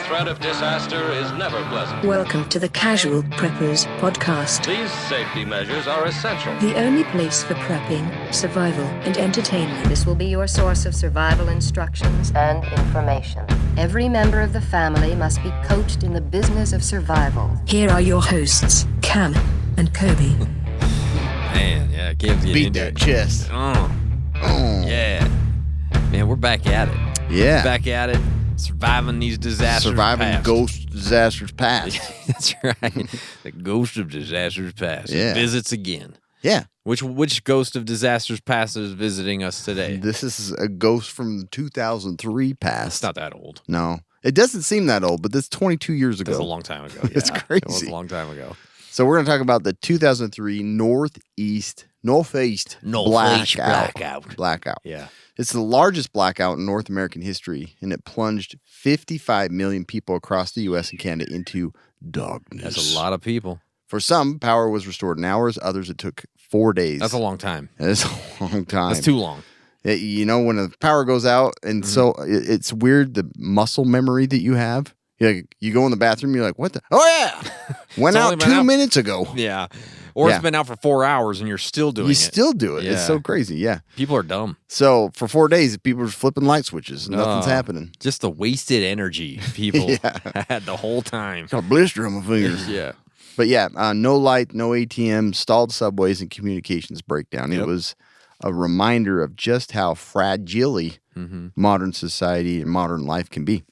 threat of disaster is never pleasant. Welcome to the Casual Preppers podcast. These safety measures are essential. The only place for prepping, survival, and entertainment. This will be your source of survival instructions and information. Every member of the family must be coached in the business of survival. Here are your hosts, Cam and Kobe. Man, yeah, Cam's getting Beat into that it. chest. Yeah. Man, we're back at it. Yeah. Back at it. Surviving these disasters Surviving past. ghost disasters past. That's right. The ghost of disasters past Yeah. visits again. Yeah. Which ghost of disasters past is visiting us today? This is a ghost from 2003 past. It's not that old. No. It doesn't seem that old, but that's 22 years ago. That's a long time ago. Yeah, It's crazy. It was a long time ago. So we're going to talk about the 2003 Northeast Blackout. Yeah. It's the largest blackout in North American history, and it plunged 55 million people across the U.S. and Canada into darkness. That's a lot of people. For some, power was restored in hours. Others, it took 4 days. That's a long time. That's a long time. That's too long. You know, when the power goes out, and so it's weird, the muscle memory that you have. You go in the bathroom, you're like, what the? Oh, yeah. Went It's only out been 2 out- minutes ago. Yeah. Or Yeah. it's been out for 4 hours and you're still doing You it. still do it. It's Yeah. so crazy. Yeah. People are dumb. So for 4 days, people were flipping light switches. Nothing's happening. Just the wasted energy people had the whole time. Got a blister on my fingers. Yeah. But yeah, no light, no ATMs, stalled subways, and communications breakdown. Yep. It was a reminder of just how fragile modern society and modern life can be.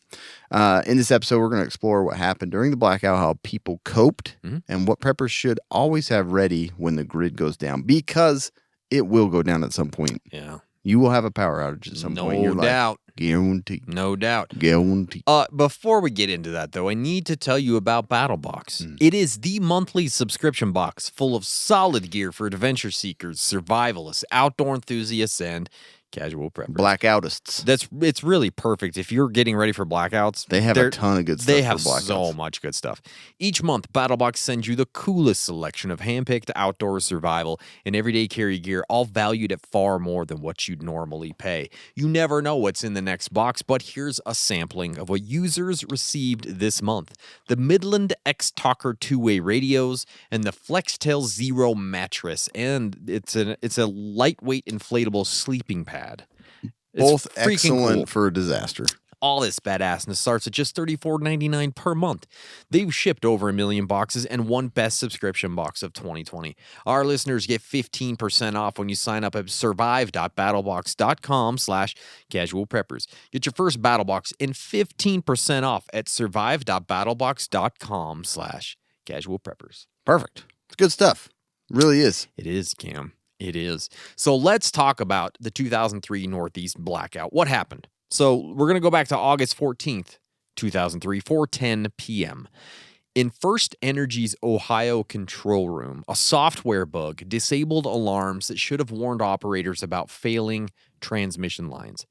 In this episode, we're going to explore what happened during the blackout, how people coped, and what preppers should always have ready when the grid goes down, because it will go down at some point. Yeah. You will have a power outage at some point in your No life. doubt. Guaranteed. No doubt. Guaranteed. Before we get into that, though, I need to tell you about BattleBox. It is the monthly subscription box full of solid gear for adventure seekers, survivalists, outdoor enthusiasts, and casual preppers. Blackoutists. It's really perfect if you're getting ready for blackouts. They have a ton of good stuff They for have blackouts. so much good stuff. Each month, BattleBox sends you the coolest selection of handpicked outdoor survival and everyday carry gear, all valued at far more than what you'd normally pay. You never know what's in the next box, but here's a sampling of what users received this month: the Midland X-Talker two-way radios and the FlexTail Zero mattress, and it's a lightweight inflatable sleeping pad. It's Both freaking excellent cool. for a disaster. All this badassness starts at just $34.99 per month. They've shipped over 1 million boxes and won Best Subscription Box of 2020. Our listeners get 15% off when you sign up at survive.battlebox.com/casualpreppers. Get your first BattleBox and 15% off at survive.battlebox.com/casualpreppers. Perfect. It's good stuff. Really is. It is, Cam. It is. So let's talk about the 2003 Northeast Blackout. What happened? So we're going to go back to August 14th, 2003, 4:10 p.m. In First Energy's Ohio control room, a software bug disabled alarms that should have warned operators about failing transmission lines.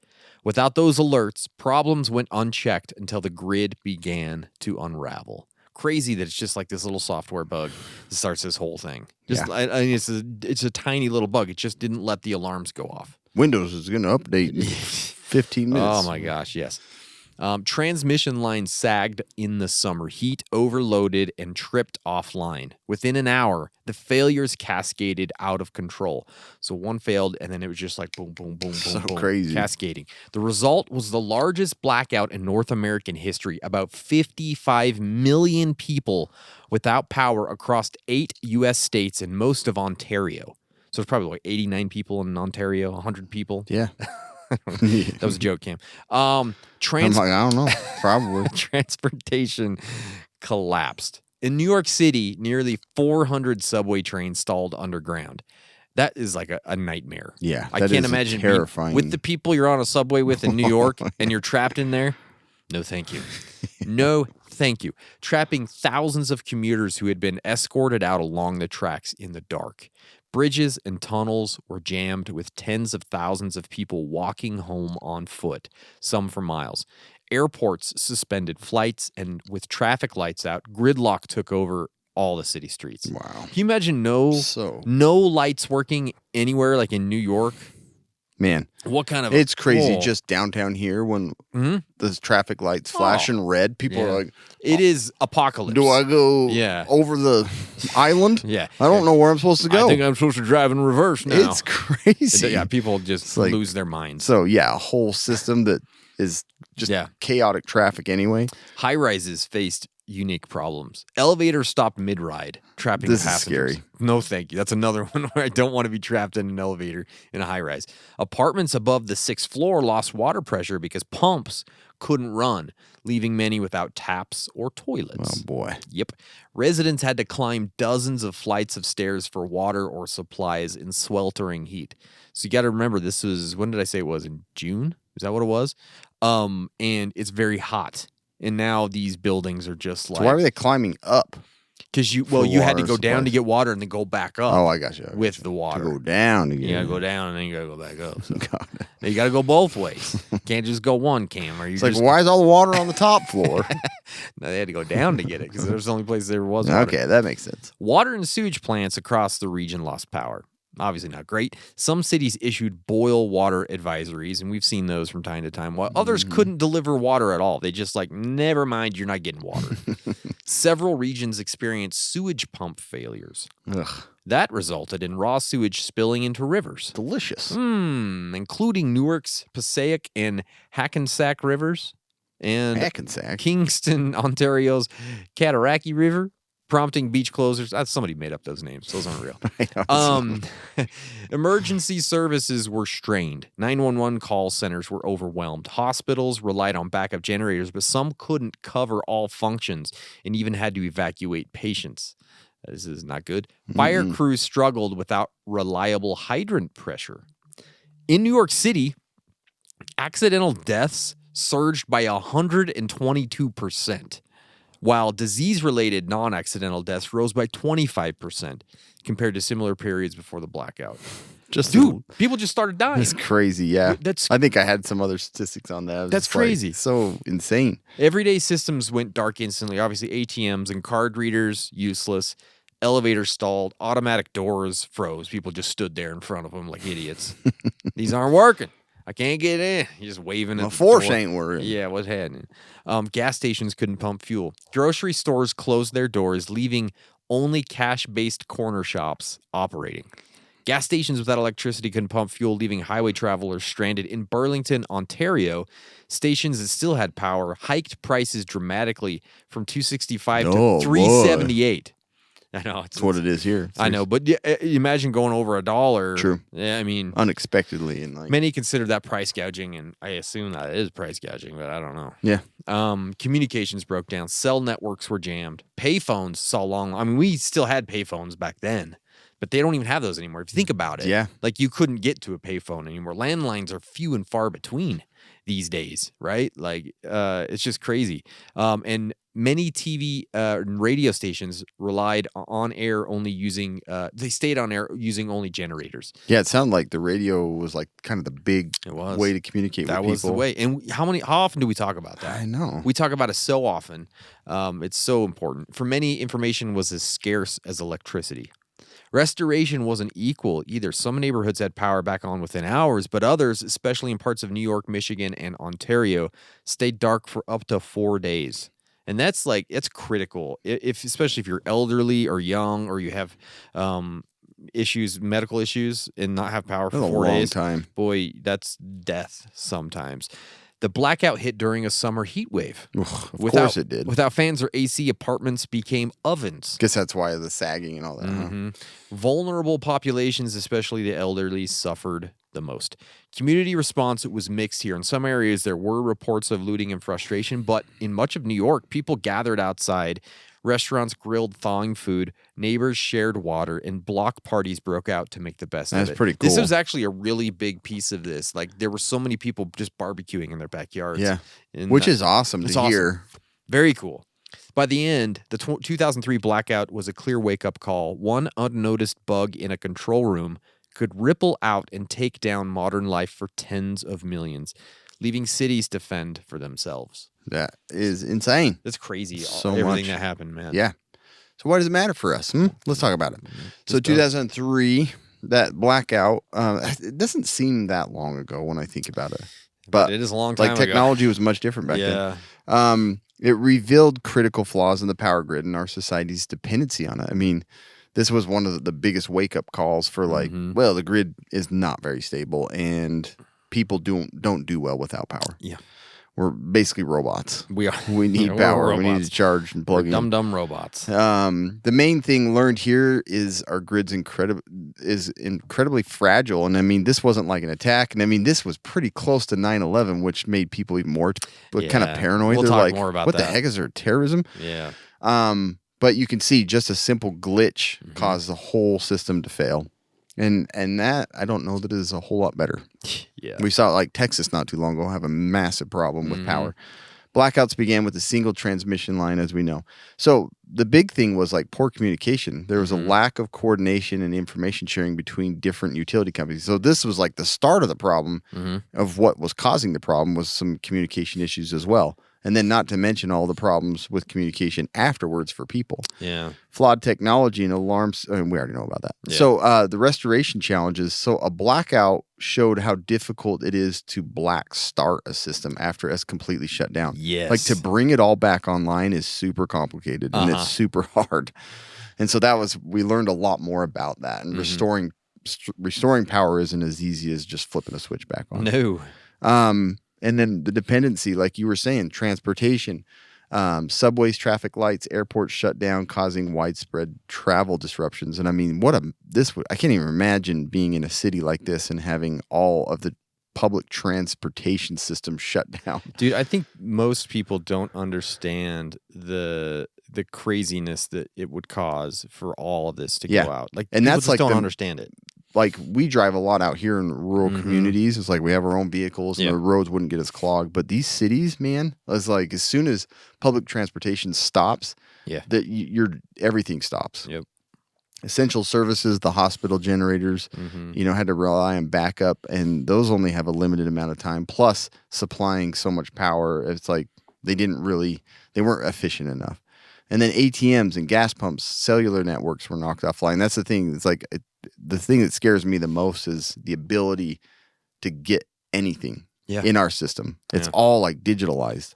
Without those alerts, problems went unchecked until the grid began to unravel. Crazy that it's just like this little software bug that starts this whole thing. Just, Yeah. I mean, it's a tiny little bug. It just didn't let the alarms go off. Windows is going to update in 15 minutes. Oh my gosh, yes. Transmission lines sagged in the summer heat, overloaded, and tripped offline. Within an hour, the failures cascaded out of control. So one failed, and then it was just like boom, boom, boom, boom, So boom, crazy. cascading. The result was the largest blackout in North American history. About 55 million people without power across 8 U.S. states and most of Ontario. So it's probably like 89 people in Ontario, 100 people. Yeah. That was a joke, Cam. I'm like, I don't know. Probably. Transportation collapsed. In New York City, nearly 400 subway trains stalled underground. That is like a nightmare. Yeah, I that can't is imagine being terrifying. with the people you're on a subway with in New York and you're trapped in there. No, thank you. No, thank you. Trapping thousands of commuters who had been escorted out along the tracks in the dark. Bridges and tunnels were jammed with tens of thousands of people walking home on foot, some for miles. Airports suspended flights, and with traffic lights out, gridlock took over all the city streets. Wow. Can you imagine no lights working anywhere, like in New York? Man, What kind of it's crazy whoa. just downtown here when the traffic lights flashing red. People are like, it is apocalypse. do I go Yeah. over the island? Yeah. I don't know where I'm supposed to go. I think I'm supposed to drive in reverse now. It's crazy. Yeah, people just like- lose their minds. So, yeah, a whole system that is just chaotic traffic anyway. High rises faced unique problems. Elevators stopped mid-ride, trapping This is passengers. scary. No, thank you. That's another one where I don't want to be trapped in an elevator in a high rise. Apartments above the 6th floor lost water pressure because pumps couldn't run, leaving many without taps or toilets. Oh, boy. Yep. Residents had to climb dozens of flights of stairs for water or supplies in sweltering heat. So you got to remember, this was, when did I say it was? In June? Is that what it was? And it's very hot. And now these buildings are just like... So why are they climbing up? Because you had to go down to get water and then go back up. Oh, I got you. With the water. To go down again. You got to go down and then you got to go back up. So. God. You got to go both ways. Can't just go one, Cam. Or you It's just... like, why is all the water on the top floor? No, they had to go down to get it because there's the only place there was water. Okay, that makes sense. Water and sewage plants across the region lost power. Obviously not great. Some cities issued boil water advisories, and we've seen those from time to time, while others couldn't deliver water at all. They just like, never mind, you're not getting water. Several regions experienced sewage pump failures. Ugh, That resulted in raw sewage spilling into rivers. delicious. Including Newark's Passaic and Hackensack rivers and Hackensack. Kingston, Ontario's Cataraqui River, prompting beach closures. Somebody made up those names. Those aren't real. Emergency services were strained. 911 call centers were overwhelmed. Hospitals relied on backup generators, but some couldn't cover all functions and even had to evacuate patients. This is not good. Fire crews struggled without reliable hydrant pressure. In New York City, accidental deaths surged by 122%. While disease-related non-accidental deaths rose by 25% compared to similar periods before the blackout. People just started dying. That's crazy, yeah. I think I had some other statistics on that. That's crazy. So insane. Everyday systems went dark instantly. Obviously, ATMs and card readers, useless. Elevators stalled. Automatic doors froze. People just stood there in front of them like idiots. These aren't working. I can't get in. You're just waving at the force door. ain't working. Yeah, what's happening? Gas stations couldn't pump fuel. Grocery stores closed their doors, leaving only cash-based corner shops operating. Gas stations without electricity couldn't pump fuel, leaving highway travelers stranded. In Burlington, Ontario, stations that still had power hiked prices dramatically from $2.65 to $3.78. I know. That's what it is here. I know, but imagine going over $1. True. Yeah, I mean, unexpectedly, and like many consider that price gouging, and I assume that it is price gouging, but I don't know. Yeah. Communications broke down. Cell networks were jammed. Payphones saw long. I mean, we still had payphones back then, but they don't even have those anymore. If you think about it, yeah, like you couldn't get to a payphone anymore. Landlines are few and far between these days, right? Like, it's just crazy. And many TV and radio stations relied on air only using, they stayed on air using only generators. Yeah, it sounded like the radio was like kind of the big way to communicate with people. That was the way. And how often do we talk about that? I know. We talk about it so often. It's so important. For many, information was as scarce as electricity. Restoration wasn't equal either. Some neighborhoods had power back on within hours, but others, especially in parts of New York, Michigan, and Ontario, stayed dark for up to 4 days. And that's critical, especially if you're elderly or young or you have issues, medical issues, and not have power for 4 days. A long time. Boy, that's death sometimes. The blackout hit during a summer heat wave. Of course it did. Without fans or AC, apartments became ovens. Guess that's why the sagging and all that. Mm-hmm. Vulnerable populations, especially the elderly, suffered the most. Community response was mixed here. In some areas, there were reports of looting and frustration, but in much of New York, people gathered outside. Restaurants grilled thawing food, neighbors shared water, and block parties broke out to make the best of it. That's pretty cool. This was actually a really big piece of this. Like, there were so many people just barbecuing in their backyards. Yeah, which is awesome to hear. Very cool. By the end, the 2003 blackout was a clear wake-up call. One unnoticed bug in a control room could ripple out and take down modern life for tens of millions, leaving cities to fend for themselves. That is insane. That's crazy. So everything much. that happened, man. Yeah. So why does it matter for us? Let's talk about it. So 2003, that blackout, it doesn't seem that long ago when I think about it. But it is a long time ago. Technology was much different back then. It revealed critical flaws in the power grid and our society's dependency on it. I mean, this was one of the biggest wake-up calls for well, the grid is not very stable and people don't do well without power. Yeah. We're basically robots. We are. We need power. We need to charge and plug in. Dumb robots. The main thing learned here is our grid's incredibly fragile. And I mean, this wasn't like an attack. And I mean, this was pretty close to 9/11, which made people even more kind of paranoid. We'll They're talk like, more about what that. the heck is there, terrorism? Yeah. But you can see just a simple glitch caused the whole system to fail. And that, I don't know that it is a whole lot better. Yeah. We saw Texas not too long ago have a massive problem with power. Blackouts began with a single transmission line, as we know. So the big thing was poor communication. There was a lack of coordination and information sharing between different utility companies. So this was the start of the problem of what was causing the problem was some communication issues as well. And then not to mention all the problems with communication afterwards for people. Yeah. Flawed technology and alarms. We already know about that. Yeah. So the restoration challenges. So a blackout showed how difficult it is to black start a system after it's completely shut down. Yes. To bring it all back online is super complicated and it's super hard. And so we learned a lot more about that. And restoring power isn't as easy as just flipping a switch back on. No. And then the dependency, like you were saying, transportation, subways, traffic lights, airports shut down, causing widespread travel disruptions. And I mean, I can't even imagine being in a city like this and having all of the public transportation system shut down. Dude, I think most people don't understand the craziness that it would cause for all of this to go out. And that's just don't understand it. We drive a lot out here in rural communities. It's we have our own vehicles and the roads wouldn't get as clogged. But these cities, man, it's as soon as public transportation stops, that everything stops. Yep. Essential services, the hospital generators, had to rely on backup, and those only have a limited amount of time. Plus, supplying so much power, it's they weren't efficient enough. And then ATMs and gas pumps, cellular networks were knocked offline. That's the thing. It's the thing that scares me the most is the ability to get anything in our system. It's all digitalized,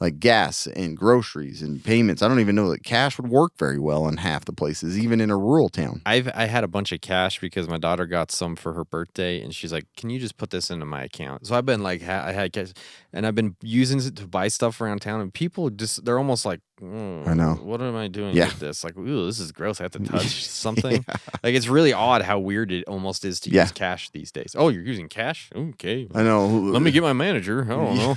like gas and groceries and payments. I don't even know that cash would work very well in half the places, even in a rural town. I had a bunch of cash because my daughter got some for her birthday, and she's like, "Can you just put this into my account?" So I've been I had cash, and I've been using it to buy stuff around town, and people they're almost like, I know. What am I doing with this? Ooh, this is gross. I have to touch something. It's really odd how weird it almost is to use cash these days. Oh, you're using cash? Okay. I know. Let me get my manager. I don't know.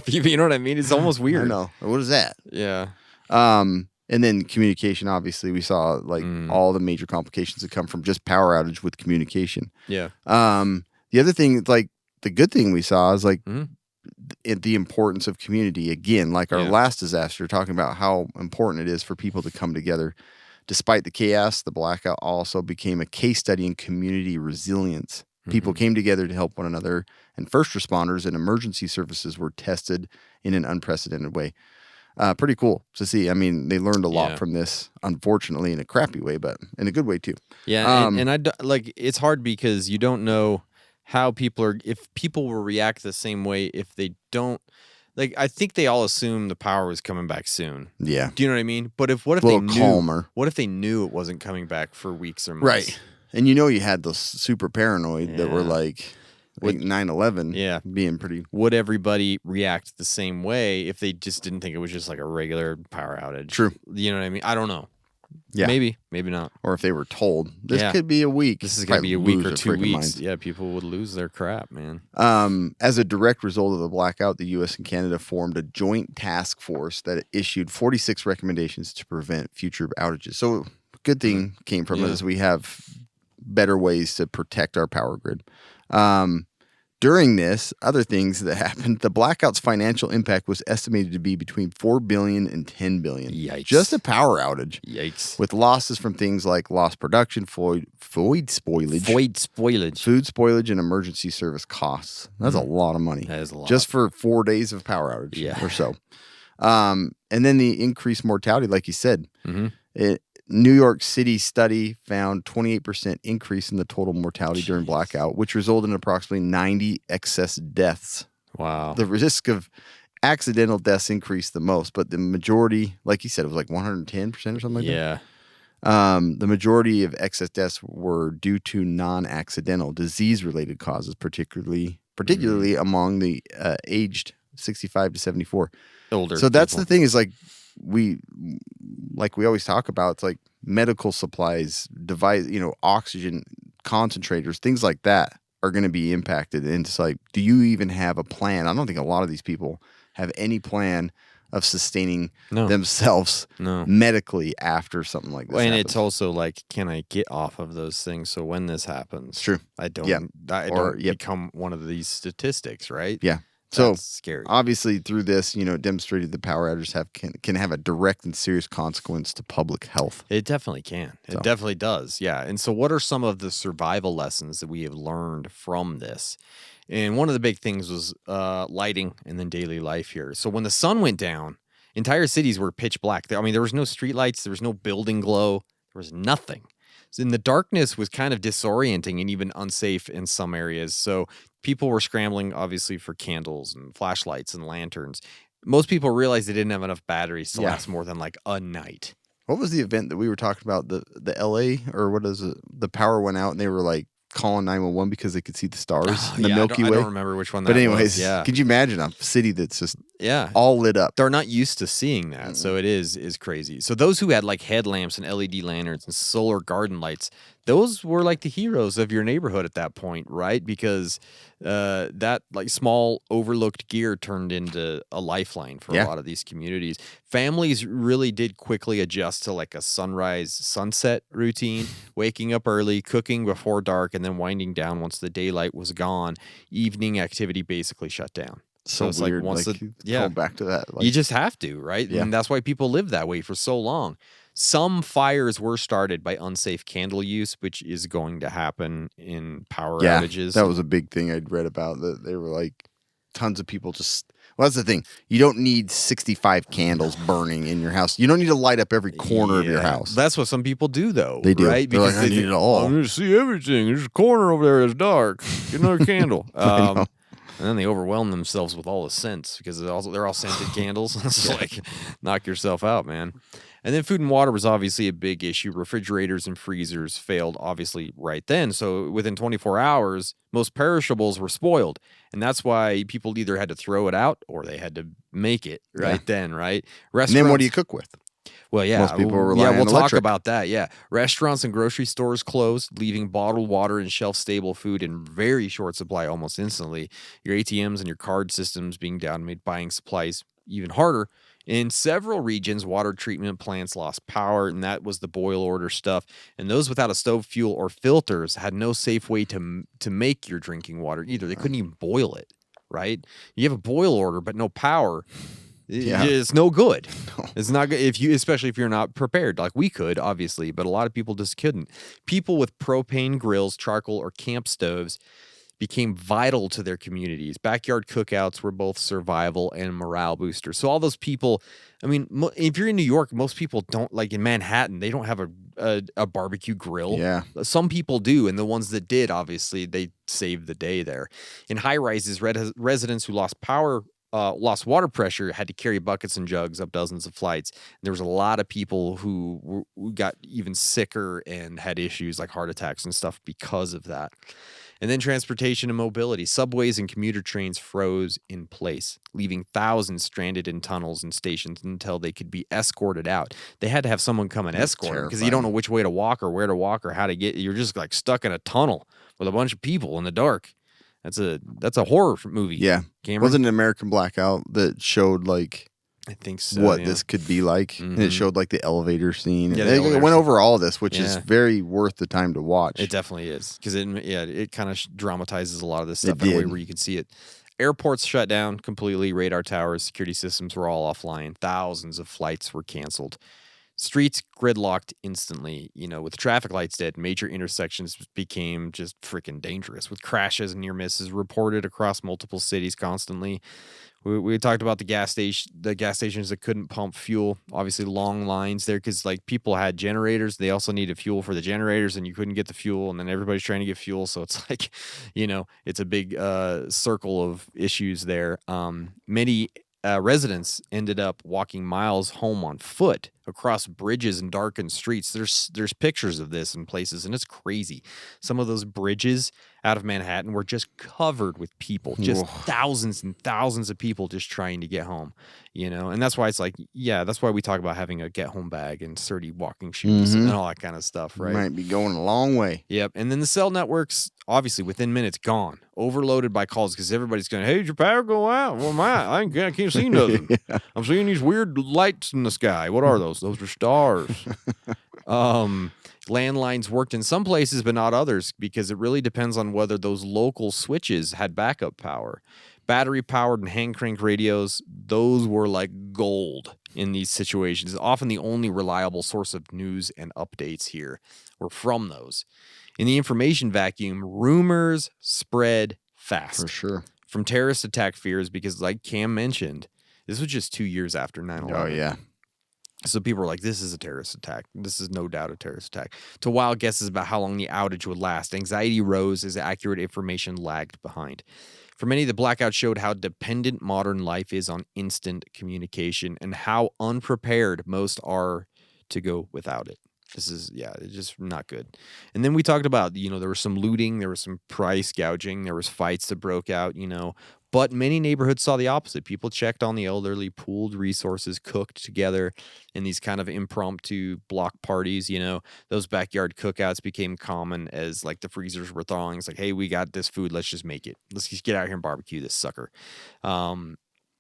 You know what I mean? It's almost weird. I know. What is that? Yeah. And then communication, obviously, we saw all the major complications that come from just power outage with communication. Yeah. The other thing, the good thing we saw is the importance of community. Again, our last disaster, talking about how important it is for people to come together. Despite the chaos, the blackout also became a case study in community resilience. People came together to help one another, and first responders and emergency services were tested in an unprecedented way. Pretty cool to see. I mean, they learned a lot from this, unfortunately, in a crappy way, but in a good way too. Yeah, and it's hard because you don't know how if people will react the same way if they don't. I think they all assume the power was coming back soon. Yeah. Do you know what I mean? But what if they knew? Calmer. What if they knew it wasn't coming back for weeks or months? Right. And you had those super paranoid that were 9/11 being pretty. Would everybody react the same way if they just didn't think it was just a regular power outage? True. You know what I mean? I don't know. Yeah. Maybe not. Or if they were told this could be a week. This is going to be a week or 2 weeks. Minds. Yeah, people would lose their crap, man. As a direct result of the blackout, the U.S. and Canada formed a joint task force that issued 46 recommendations to prevent future outages. So good thing came from it is we have better ways to protect our power grid. During this, other things that happened, the blackout's financial impact was estimated to be between $4 billion and $10 billion. Yikes. Just a power outage. Yikes. With losses from things like lost production, food spoilage, food spoilage, and emergency service costs. That's a lot of money. That is a lot. Just for 4 days of power outage or so. And then the increased mortality, like you said. New York City study found 28% increase in the total mortality during blackout, which resulted in approximately 90 excess deaths. Wow. The risk of accidental deaths increased the most, but the majority, like you said, it was like 110% or something like that. Yeah. The majority of excess deaths were due to non-accidental disease-related causes, particularly among the aged 65 to 74. Older. So that's people. the thing is like we always talk about. It's like medical supplies, device, oxygen concentrators, things like that are going to be impacted. And it's like, do you even have a plan? I don't think a lot of these people have any plan of sustaining themselves medically after something like this. Well, and happens. it's also like, can I get off of those things so when this happens, true. I don't become one of these statistics, right? Yeah. That's so scary. Obviously, through this, it demonstrated the power outages can have a direct and serious consequence to public health. It definitely can. It definitely does. Yeah. And so, what are some of the survival lessons that we have learned from this? And one of the big things was lighting and then daily life here. So when the sun went down, entire cities were pitch black. I mean, there was no street lights, there was no building glow, there was nothing. So the darkness was kind of disorienting and even unsafe in some areas. So people were scrambling, obviously, for candles and flashlights and lanterns. Most people realized they didn't have enough batteries to last more than like a night. What was the event that we were talking about? The LA or what is it? The power went out and they were like calling 911 because they could see the stars in the Milky Way. I don't remember which one that was. But anyways, yeah. Could you imagine a city that's just all lit up? They're not used to seeing that, so it is crazy. So those who had like headlamps and LED lanterns and solar garden lights, those were like the heroes of your neighborhood at that point, right? Because that like small overlooked gear turned into a lifeline for a lot of these communities. Families really did quickly adjust to like a sunrise sunset routine, waking up early, cooking before dark, and then winding down once the daylight was gone. Evening activity basically shut down. So it's weird. like once going back to that, you just have to, right? Yeah. And that's why people live that way for so long. Some fires were started by unsafe candle use, which is going to happen in power outages. That was a big thing I'd read about, that they were like tons of people just. Well, that's the thing. You don't need 65 candles burning in your house. You don't need to light up every corner of your house. That's what some people do, though. They do. Right? They're Because like, I need it all. I'm going to see everything. There's a corner over there that's dark. Get another candle. And then they overwhelm themselves with all the scents because they're all scented candles. It's like, knock yourself out, man. And then food and water was obviously a big issue. Refrigerators and freezers failed, obviously, right then. So within 24 hours, most perishables were spoiled. And that's why people either had to throw it out or they had to make it then, right? And then what do you cook with? Well, yeah. Most people rely on we'll talk electric. about that, yeah. Restaurants and grocery stores closed, leaving bottled water and shelf-stable food in very short supply almost instantly. Your ATMs and your card systems being down made buying supplies even harder. In several regions, water treatment plants lost power, and that was the boil order stuff. And those without a stove fuel or filters had no safe way to make your drinking water either. They couldn't even boil it, right? You have a boil order, but no power. It's no good. No. It's not good especially if you're not prepared. Like we could, obviously, but a lot of people just couldn't. People with propane grills, charcoal, or camp stoves became vital to their communities. Backyard cookouts were both survival and morale boosters. So all those people, I mean, if you're in New York, most people don't, like in Manhattan, they don't have a barbecue grill. Yeah. Some people do, and the ones that did, obviously, they saved the day there. In high rises, residents who lost water pressure had to carry buckets and jugs up dozens of flights. There was a lot of people who got even sicker and had issues like heart attacks and stuff because of that. And then transportation and mobility. Subways and commuter trains froze in place, leaving thousands stranded in tunnels and stations until they could be escorted out. They had to have someone come and escort them because you don't know which way to walk or where to walk or how to get. You're just like stuck in a tunnel with a bunch of people in the dark. That's a horror movie. Yeah. Cameron? Wasn't an American Blackout that showed like I think so, what this could be like? Mm-hmm. And it showed like the elevator scene. Yeah, it went over all this, which is very worth the time to watch. It definitely is because it kind of dramatizes a lot of this stuff in a way where you can see it. Airports shut down completely. Radar towers, security systems were all offline. Thousands of flights were canceled. Streets gridlocked instantly. With traffic lights dead, major intersections became just freaking dangerous, with crashes and near misses reported across multiple cities constantly. We talked about the gas stations that couldn't pump fuel. Obviously, long lines there because people had generators. They also needed fuel for the generators, and you couldn't get the fuel. And then everybody's trying to get fuel, so it's it's a big circle of issues there. Many residents ended up walking miles home on foot across bridges and darkened streets. There's pictures of this in places, and it's crazy. Some of those bridges out of Manhattan were just covered with people, just thousands and thousands of people just trying to get home, and that's why it's that's why we talk about having a get home bag and sturdy walking shoes and all that kind of stuff, right? Might be going a long way. Yep. And then the cell networks, obviously within minutes, gone, overloaded by calls because everybody's going, hey, did your power go out? Well, I can't see nothing. Yeah. I'm seeing these weird lights in the sky. What are those? Those are stars. Landlines worked in some places, but not others, because it really depends on whether those local switches had backup power. Battery-powered and hand-crank radios, those were like gold in these situations. Often the only reliable source of news and updates here were from those. In the information vacuum, rumors spread fast. For sure. From terrorist attack fears, because like Cam mentioned, this was just 2 years after 9/11. Oh, yeah. So people were like, this is a terrorist attack. This is no doubt a terrorist attack. To wild guesses about how long the outage would last. Anxiety rose as accurate information lagged behind. For many, the blackout showed how dependent modern life is on instant communication and how unprepared most are to go without it. This is, it's just not good. And then we talked about, there was some looting, there was some price gouging, there was fights that broke out, but many neighborhoods saw the opposite. People checked on the elderly, pooled resources, cooked together in these kind of impromptu block parties. Those backyard cookouts became common as the freezers were thawing. It's like, hey, we got this food. Let's just make it. Let's just get out here and barbecue this sucker. New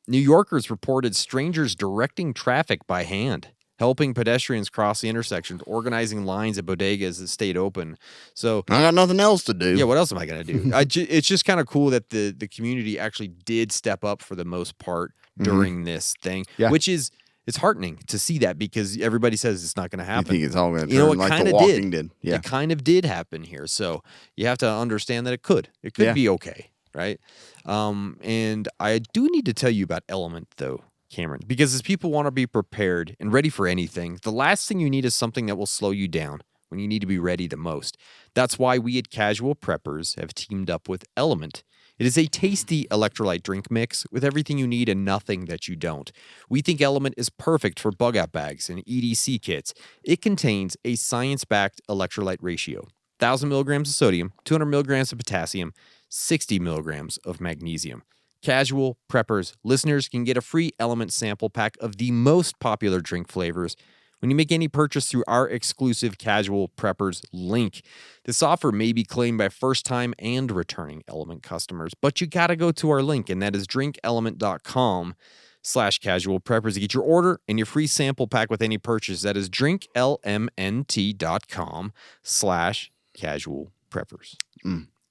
Yorkers reported strangers directing traffic by hand, helping pedestrians cross the intersections, organizing lines at bodegas that stayed open. So I got nothing else to do. Yeah, what else am I going to do? It's just kind of cool that the community actually did step up for the most part during this thing, which is, it's heartening to see that because everybody says it's not going to happen. You think it's all going to turn like The Walking did. Yeah. It kind of did happen here. So you have to understand that it could be okay, right? And I do need to tell you about Element, though, Cameron, because as people want to be prepared and ready for anything, the last thing you need is something that will slow you down when you need to be ready the most. That's why we at Casual Preppers have teamed up with Element. It is a tasty electrolyte drink mix with everything you need and nothing that you don't. We think Element is perfect for bug-out bags and EDC kits. It contains a science-backed electrolyte ratio. 1,000 milligrams of sodium, 200 milligrams of potassium, 60 milligrams of magnesium. Casual Preppers listeners can get a free Element sample pack of the most popular drink flavors when you make any purchase through our exclusive Casual Preppers link. This offer may be claimed by first-time and returning Element customers, but you gotta go to our link, and that is drinkelement.com/Casual Preppers to get your order and your free sample pack with any purchase. That is drinklmnt.com/Casual Preppers.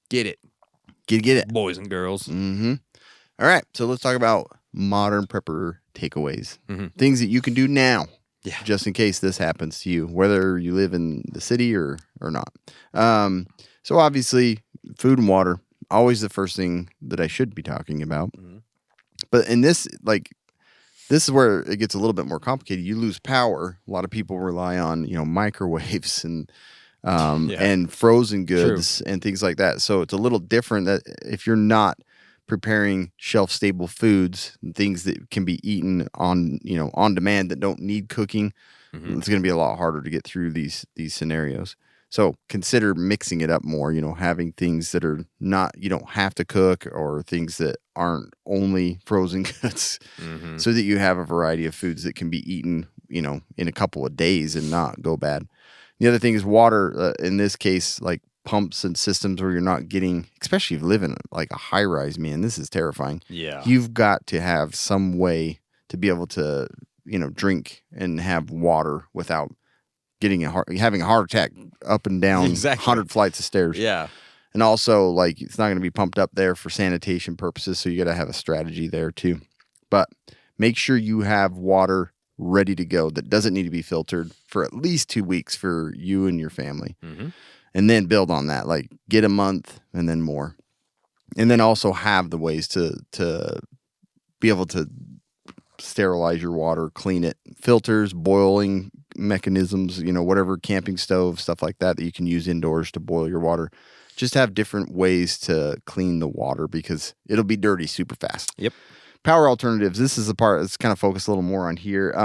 Get it. Get it. Boys and girls. Mm-hmm. All right, so let's talk about modern prepper takeaways. Things that you can do now, just in case this happens to you, whether you live in the city or not. So obviously, food and water, always the first thing that I should be talking about. But in this, this is where it gets a little bit more complicated. You lose power. A lot of people rely on, microwaves and frozen goods and things like that. So it's a little different that if you're not preparing shelf-stable foods, things that can be eaten on demand that don't need cooking, it's going to be a lot harder to get through these scenarios. So consider mixing it up more, having things that are not, you don't have to cook, or things that aren't only frozen goods, so that you have a variety of foods that can be eaten, in a couple of days and not go bad. The other thing is water, in this case, pumps and systems where you're not getting, especially if you live in a high rise, man, this is terrifying. Yeah. You've got to have some way to be able to, drink and have water without having a heart attack up and down 100 flights of stairs. Yeah. And also, it's not going to be pumped up there for sanitation purposes, so you got to have a strategy there too. But make sure you have water ready to go that doesn't need to be filtered for at least 2 weeks for you and your family. And then build on that, like get a month and then more. And then also have the ways to be able to sterilize your water, clean it, filters, boiling mechanisms, whatever, camping stove, stuff like that you can use indoors to boil your water. Just have different ways to clean the water because it'll be dirty super fast. Yep. Power alternatives. This is the part that's kind of focused a little more on here.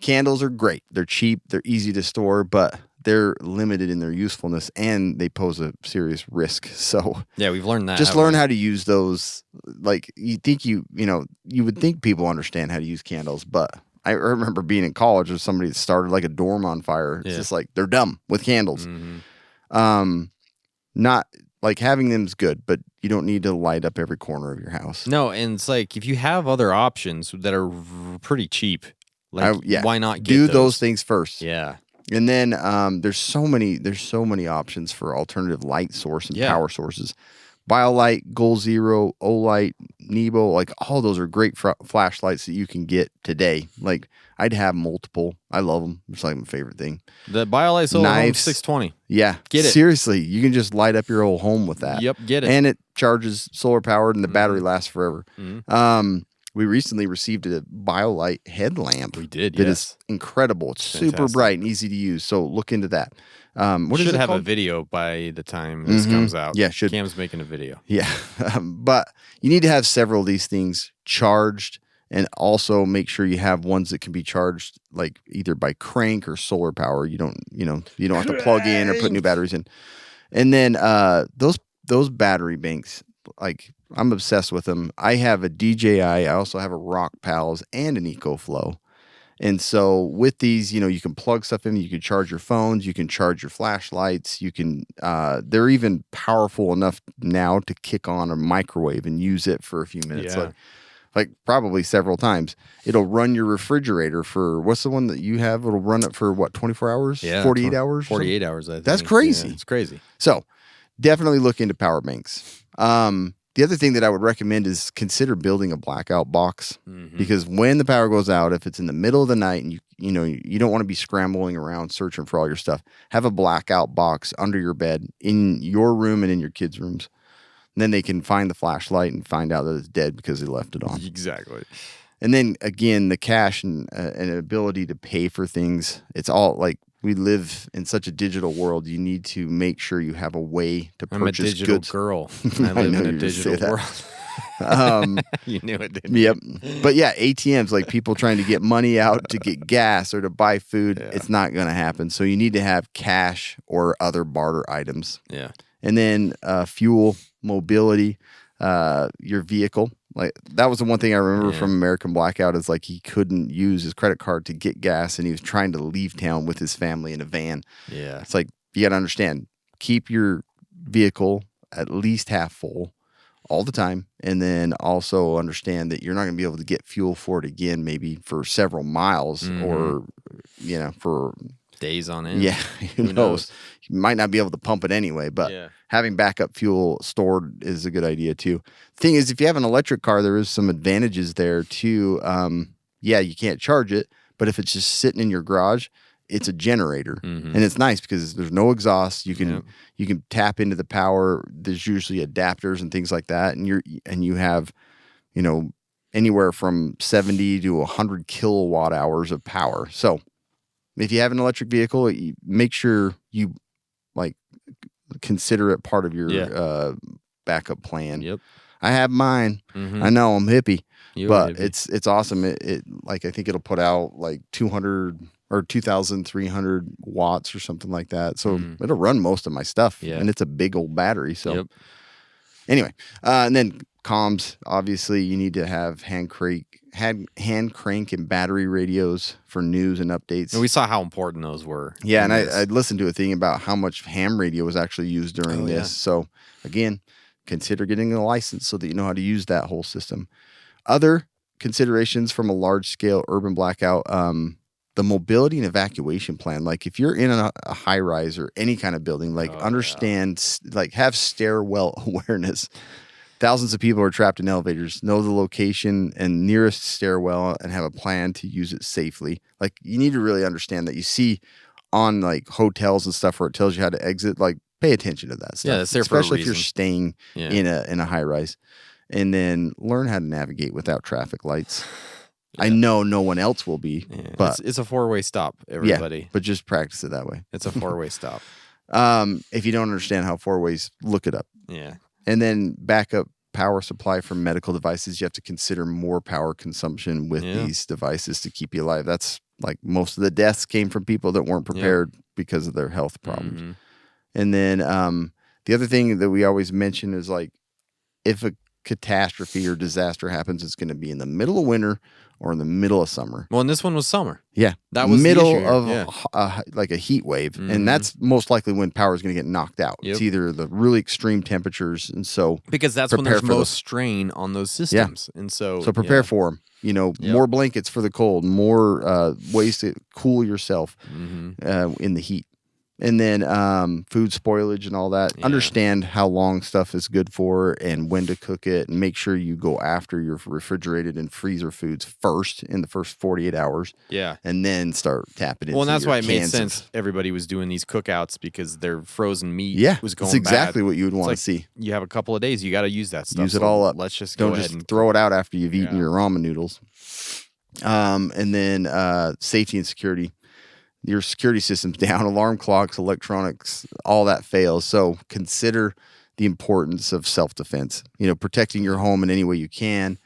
Candles are great. They're cheap. They're easy to store, but they're limited in their usefulness and they pose a serious risk. So yeah, we've learned that. Just learn how to use those. Like you think you would think people understand how to use candles, but I remember being in college with somebody that started like a dorm on fire. It's just like they're dumb with candles. Not like having them is good, but you don't need to light up every corner of your house. No, and it's like if you have other options that are pretty cheap, like why not get those things first? Yeah. And then there's so many options for alternative light source and power sources. BioLite, Goal Zero, Olight, Nebo, like all those are great flashlights that you can get today. Like I'd have multiple. I love them. It's like my favorite thing. The BioLite Solar Home Knives. 620. Yeah. Get it. Seriously, you can just light up your whole home with that. Yep, get it. And it charges solar powered and the battery lasts forever. We recently received a BioLite headlamp. We did, that is incredible. It's super bright and easy to use. So look into that. What should is it have called? a video by the time this comes out. Yeah, should. Cam's making a video. Yeah. But you need to have several of these things charged and also make sure you have ones that can be charged like either by crank or solar power. You don't have to plug in or put new batteries in. And then those battery banks, like I'm obsessed with them. I have a DJI. I also have a Rock Pals and an EcoFlow. And so with these, you can plug stuff in. You can charge your phones. You can charge your flashlights. You can. They're even powerful enough now to kick on a microwave and use it for a few minutes, like probably several times. It'll run your refrigerator for what's the one that you have? It'll run it for what, 24 hours? Yeah, 48 hours? 48 hours. I think. That's crazy. Yeah, it's crazy. So definitely look into power banks. The other thing that I would recommend is consider building a blackout box because when the power goes out, if it's in the middle of the night and you don't want to be scrambling around searching for all your stuff, have a blackout box under your bed in your room and in your kids' rooms. And then they can find the flashlight and find out that it's dead because they left it on. Exactly. And then again, the cash and ability to pay for things. It's all like we live in such a digital world. You need to make sure you have a way to purchase I'm a digital goods. girl. I live in a digital world. You knew it, didn't you? Yep. But yeah, ATMs, like people trying to get money out to get gas or to buy food, it's not going to happen. So you need to have cash or other barter items. Yeah. And then fuel, mobility, your vehicle. Like that was the one thing I remember from American Blackout is like he couldn't use his credit card to get gas and he was trying to leave town with his family in a van. Yeah. It's like you got to understand, keep your vehicle at least half full all the time. And then also understand that you're not going to be able to get fuel for it again, maybe for several miles or, for days on end. Yeah. Who knows? You might not be able to pump it anyway, but having backup fuel stored is a good idea too. Thing is, if you have an electric car, there is some advantages there too. You can't charge it, but if it's just sitting in your garage, it's a generator, and it's nice because there's no exhaust. You can tap into the power. There's usually adapters and things like that, and you have, anywhere from 70 to 100 kilowatt hours of power. So if you have an electric vehicle, make sure you consider it part of your backup plan. Yep. I have mine. I know I'm hippie, but hippie. it's awesome. It I think it'll put out like 200 or 2,300 watts or something like that. So it'll run most of my stuff, and it's a big old battery. So anyway, and then comms. Obviously, you need to have hand crank and battery radios for news and updates. And we saw how important those were. Yeah, and I listened to a thing about how much ham radio was actually used during this. So again, consider getting a license so that you know how to use that whole system. Other considerations from a large-scale urban blackout, the mobility and evacuation plan. Like if you're in a high-rise or any kind of building, understand, have stairwell awareness. Thousands of people are trapped in elevators. Know the location and nearest stairwell and have a plan to use it safely. Like, you need to really understand that. You see on like hotels and stuff where it tells you how to exit, like, pay attention to that stuff. Yeah, that's there for a especially if you're reason. staying Yeah. in a high rise. And then learn how to navigate without traffic lights. I know no one else will be, but it's a 4-way stop, everybody. but just practice it that way. It's a 4-way stop. If you don't understand how 4-ways, look it up. Yeah. And then backup power supply for medical devices. You have to consider more power consumption with these devices to keep you alive. That's like most of the deaths came from people that weren't prepared because of their health problems. Mm-hmm. And then the other thing that we always mention is like, if a catastrophe or disaster happens, it's going to be in the middle of winter or in the middle of summer. Well, and this one was summer. Yeah. That was the middle issue here. of like a heat wave. And that's most likely when power is going to get knocked out. Yep. It's either the really extreme temperatures. And so Because that's when there's prepare for most strain on those systems. And so prepare for them. You know, more blankets for the cold, more ways to cool yourself in the heat. And then food spoilage and all that. Yeah. Understand how long stuff is good for and when to cook it, and make sure you go after your refrigerated and freezer foods first in the first 48 hours. Yeah. And then start tapping into Well, and that's your why it made cans sense. of- Everybody was doing these cookouts because their frozen meat was going that's exactly bad. what you would It's want like, to see. You have a couple of days. You got to use that stuff. Use it So all up. Let's just Don't go just ahead and throw it out after you've eaten your ramen noodles. And then safety and security. Your security system's down, alarm clocks, electronics, all that fails. So consider the importance of self-defense. You know, protecting your home in any way you can.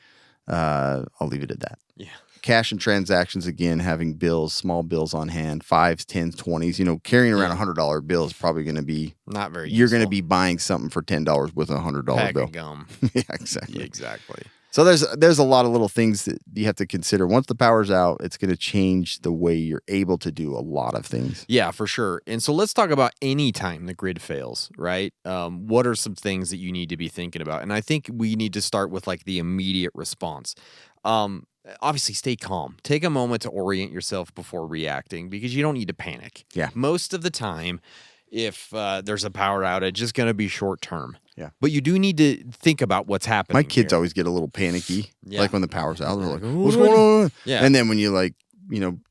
I'll leave it at that. Yeah. Cash and transactions, again, having bills, small bills on hand, 5s, 10s, 20s. You know, carrying around a $100 bill is probably going to be Not very You're going to useful. be buying something for $10 with a $100 Pack bill. of gum. Yeah, exactly. Yeah, exactly. So there's a lot of little things that you have to consider. Once the power's out, it's going to change the way you're able to do a lot of things. Yeah, for sure. And so let's talk about any time the grid fails, right? What are some things that you need to be thinking about? And I think we need to start with like the immediate response. Obviously, stay calm. Take a moment to orient yourself before reacting because you don't need to panic. Yeah. Most of the time, if there's a power outage, it's going to be short term. Yeah. But you do need to think about what's happening. My kids here. always get a little panicky, Yeah. like when the power's out. They're like, What "What's do I going on?" Yeah. And then when you like,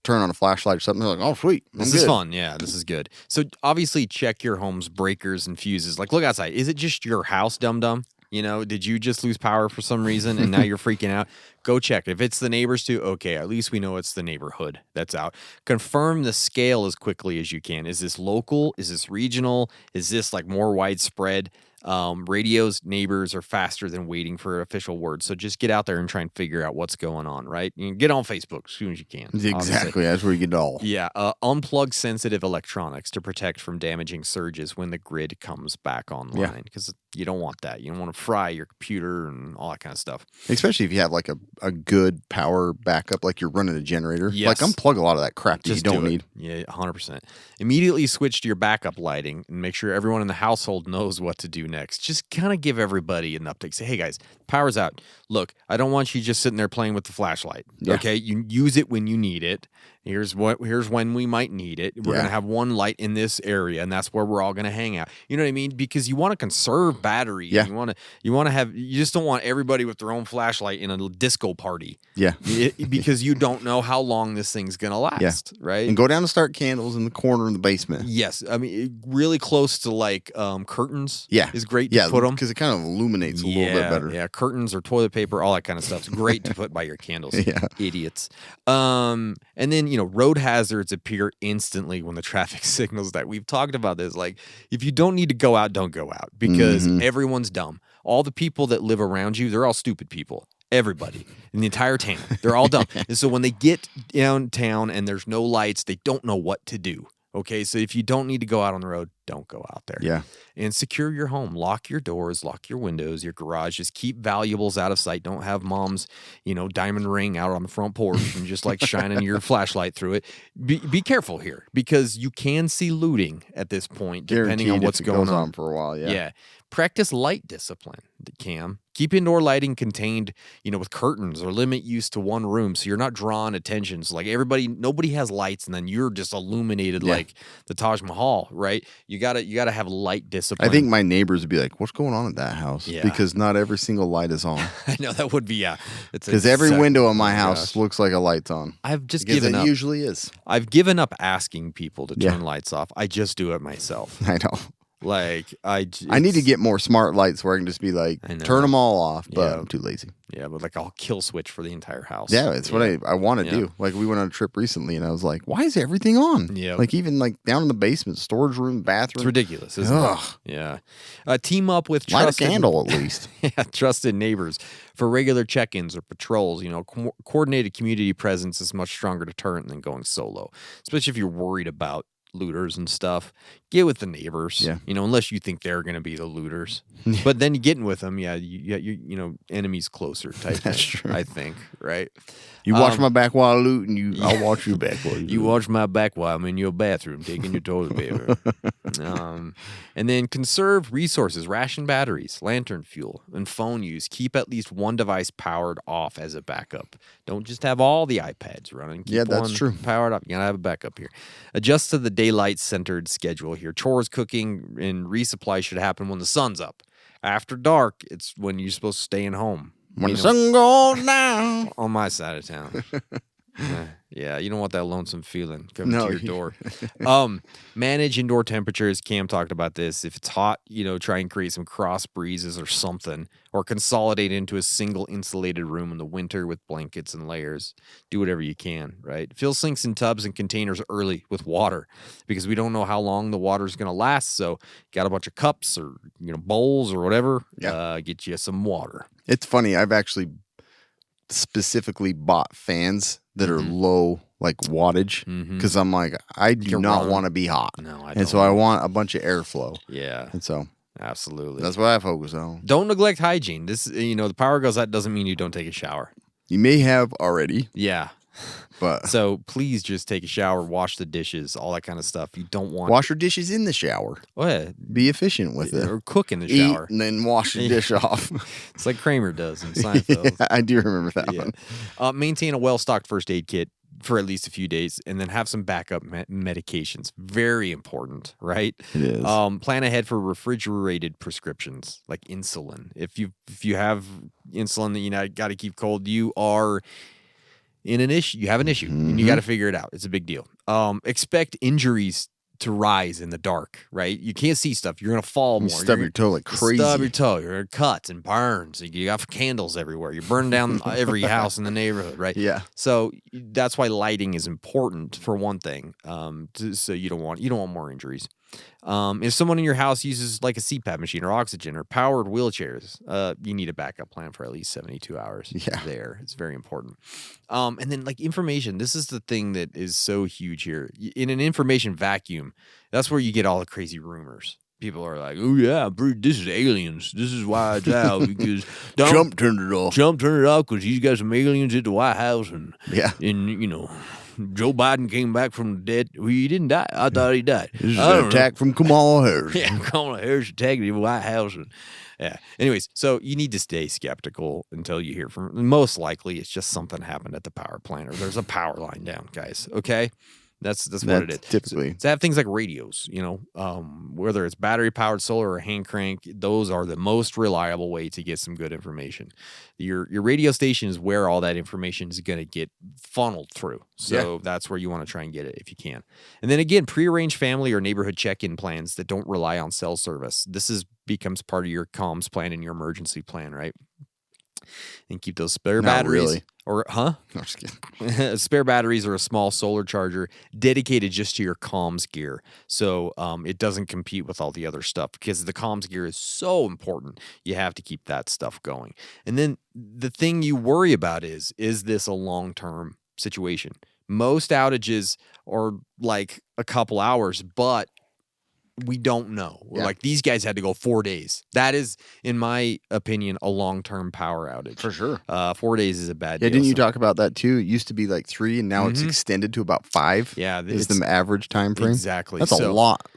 turn on a flashlight or something, they're like, "Oh, sweet, This is fun. Yeah, this is good. So obviously check your home's breakers and fuses. Like look outside. Is it just your house, dum-dum? Did you just lose power for some reason and now you're freaking out? Go check. If it's the neighbors too, okay, at least we know it's the neighborhood that's out. Confirm the scale as quickly as you can. Is this local? Is this regional? Is this like more widespread? Radios, neighbors are faster than waiting for official word. So just get out there and try and figure out what's going on, right? You can get on Facebook as soon as you can. Exactly. obviously. That's where you get it all. Yeah, unplug sensitive electronics to protect from damaging surges when the grid comes back online because you don't want that. You don't want to fry your computer and all that kind of stuff. Especially if you have like a good power backup, like you're running a generator. Yes. Like unplug a lot of that crap that you Just don't do it. need. Yeah, 100%. Immediately switch to your backup lighting and make sure everyone in the household knows what to do next. Just kind of give everybody an update. Say, hey guys, power's out. Look, I don't want you just sitting there playing with the flashlight. Yeah. Okay, you use it when you need it. Here's when we might need it. We're gonna have one light in this area, and that's where we're all gonna hang out. You know what I mean? Because you want to conserve battery. Yeah. You just don't want everybody with their own flashlight in a disco party. Yeah. Because you don't know how long this thing's gonna last. Right. And go down and start candles in the corner in the basement. Yes, I mean really close to like curtains. Yeah. is great Yeah, to put them because it kind of illuminates a little bit better. Yeah, curtains or toilet paper, all that kind of stuff. It's great to put by your candles. Yeah. Idiots. And then road hazards appear instantly when the traffic signals that. We've talked about this. Like if you don't need to go out, don't go out because everyone's dumb. All the people that live around you, they're all stupid people. Everybody in the entire town, they're all dumb. And so when they get downtown and there's no lights, they don't know what to do. Okay, so if you don't need to go out on the road, don't go out there. Yeah. And secure your home. Lock your doors, lock your windows, your garage. Just keep valuables out of sight. Don't have mom's, diamond ring out on the front porch and just like shining your flashlight through it. Be careful here because you can see looting at this point, depending on Guaranteed what's if it going goes on for a while. Yeah. Practice light discipline, Cam. Keep indoor lighting contained, with curtains, or limit use to one room so you're not drawing attention. So like nobody has lights, and then you're just illuminated like the Taj Mahal, right? You gotta have light discipline. I think my neighbors would be like, "What's going on at that house?" Yeah. Because not every single light is on. I know that would be because every window in my house looks like a light's on. I've just because given it up. usually is. I've given up asking people to turn lights off. I just do it myself. I know. Like I need to get more smart lights where I can just be like, turn them all off, but I'm too lazy. Yeah, but like I'll kill switch for the entire house. Yeah, it's what I want to do. Like we went on a trip recently, and I was like, why is everything on? Yeah, like even like down in the basement, storage room, bathroom. It's ridiculous, isn't it? Yeah. Team up with light trusted, a candle at least. Trusted neighbors for regular check-ins or patrols. Coordinated community presence is much stronger deterrent than going solo, especially if you're worried about looters and stuff. Get with the neighbors, unless you think they're going to be the looters. But then getting with them, you enemies closer type That's thing, true. I think, right? You watch my back while I loot, and I'll watch your back while you watch my back while I'm in your bathroom taking your toilet paper. And then conserve resources, ration batteries, lantern fuel, and phone use. Keep at least one device powered off as a backup. Don't just have all the iPads running. Keep that's one true. Powered up. You gotta have a backup here. Adjust to the daylight-centered schedule here. Chores, cooking, and resupply should happen when the sun's up. After dark, it's when you're supposed to stay in home. When the sun goes down. On my side of town. Yeah, you don't want that lonesome feeling coming to your door. Manage indoor temperatures. Cam talked about this. If it's hot, try and create some cross breezes or something, or consolidate into a single insulated room in the winter with blankets and layers. Do whatever you can, right? Fill sinks and tubs and containers early with water, because we don't know how long the water's going to last. So got a bunch of cups or bowls or whatever. Get you some water. It's funny. I've actually specifically bought fans that are low like wattage because I'm like, I do not want to be hot. No, I don't. And so I want a bunch of airflow. Yeah. And so absolutely. that's what I focus on. Don't neglect hygiene. This, the power goes out doesn't mean you don't take a shower. You may have already. Yeah. But so please just take a shower, wash the dishes, all that kind of stuff. You don't want wash your dishes in the shower. Oh, yeah. Be efficient with it. Or cook in the shower. Eat and then wash the dish off. It's like Kramer does in Seinfeld. Yeah, I do remember that one. Maintain a well-stocked first aid kit for at least a few days, and then have some backup medications. Very important, right? It is. Plan ahead for refrigerated prescriptions like insulin. If you have insulin that you got to keep cold, you are in an issue. You have an issue, and you got to figure it out. It's a big deal. Expect injuries to rise in the dark, right? You can't see stuff. You're going to fall more. Stub your toe like crazy. Stub your toe. You're going to cut and burns. You got candles everywhere. You're burning down every house in the neighborhood, right? Yeah. So that's why lighting is important for one thing. So you don't want more injuries. If someone in your house uses like a CPAP machine or oxygen or powered wheelchairs, you need a backup plan for at least 72 hours. Yeah. There. It's very important. And then like information, this is the thing that is so huge here. In an information vacuum, that's where you get all the crazy rumors. People are like, oh yeah, this is aliens. This is why it's out because Trump turned it off. Trump turned it off because he's got some aliens at the White House and Joe Biden came back from the dead. Well, he didn't die. I thought he died. This is an attack from Kamala Harris. Yeah, Kamala Harris attacked the White House. Yeah. Anyways, so you need to stay skeptical until you hear from. Most likely, it's just something happened at the power plant or there's a power line down, guys. Okay. That's what it is. Typically. So have things like radios, whether it's battery powered, solar, or hand crank, those are the most reliable way to get some good information. Your radio station is where all that information is going to get funneled through. So that's where you want to try and get it if you can. And then again, prearrange family or neighborhood check-in plans that don't rely on cell service. This becomes part of your comms plan and your emergency plan, right? And keep those spare batteries. Really. Or, huh? No, I'm just kidding. Spare batteries or a small solar charger dedicated just to your comms gear. So it doesn't compete with all the other stuff because the comms gear is so important. You have to keep that stuff going. And then the thing you worry about is this a long-term situation? Most outages are like a couple hours, but we don't know. Yeah. Like these guys had to go 4 days. That is, in my opinion, a long-term power outage. For sure. 4 days is a bad Yeah, deal. didn't you talk about that too? It used to be like 3 and now it's extended to about 5. Yeah. Is the average time frame. Exactly. That's a lot.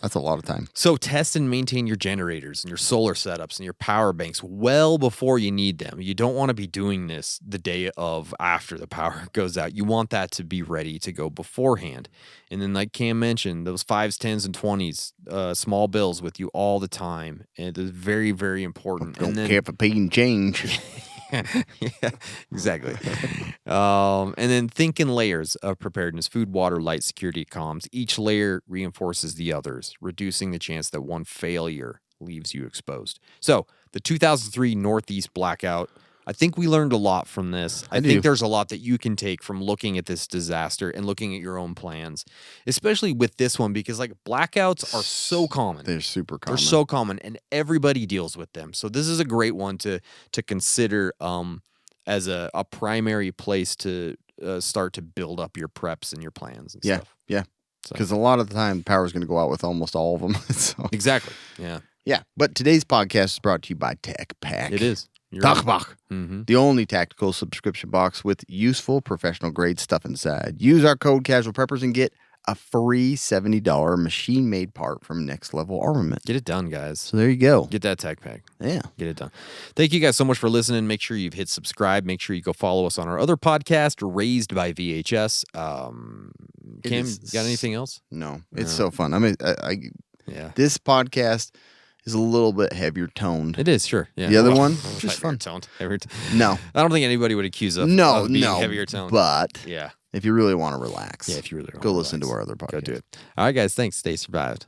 That's a lot of time. So test and maintain your generators and your solar setups and your power banks well before you need them. You don't want to be doing this the day of after the power goes out. You want that to be ready to go beforehand. And then like Cam mentioned, those 5s, 10s, and 20s, small bills with you all the time. And it is very, very important. Don't care for paying change. Yeah, exactly. And then think in layers of preparedness: food, water, light, security, comms. Each layer reinforces the others, reducing the chance that one failure leaves you exposed. So the 2003 Northeast Blackout, I think we learned a lot from this. I think there's a lot that you can take from looking at this disaster and looking at your own plans, especially with this one, because like blackouts are so common. They're super common. They're so common, and everybody deals with them. So this is a great one to consider as a primary place to start to build up your preps and your plans and stuff. Yeah. Because a lot of the time, power is going to go out with almost all of them. So. Exactly. Yeah. Yeah. But today's podcast is brought to you by Tech Pack. It is. TechPack. The only tactical subscription box with useful professional grade stuff inside. Use our code Casual Preppers and get a free $70 machine-made part from Next Level Armament. Get it done, guys. So there you go. Get that Tech Pack. Yeah. Get it done. Thank you guys so much for listening. Make sure you've hit subscribe. Make sure you go follow us on our other podcast, Raised by VHS. Cam, you got anything else? No. It's so fun. I mean, Yeah. this podcast is a little bit heavier toned. It is, sure. Yeah. The other one, just fun. No. I don't think anybody would accuse us No, of being no. heavier toned. But yeah. if you really want to relax, Yeah, if you really want go to listen to relax, our other podcast. Go do it. All right, guys. Thanks. Stay survived.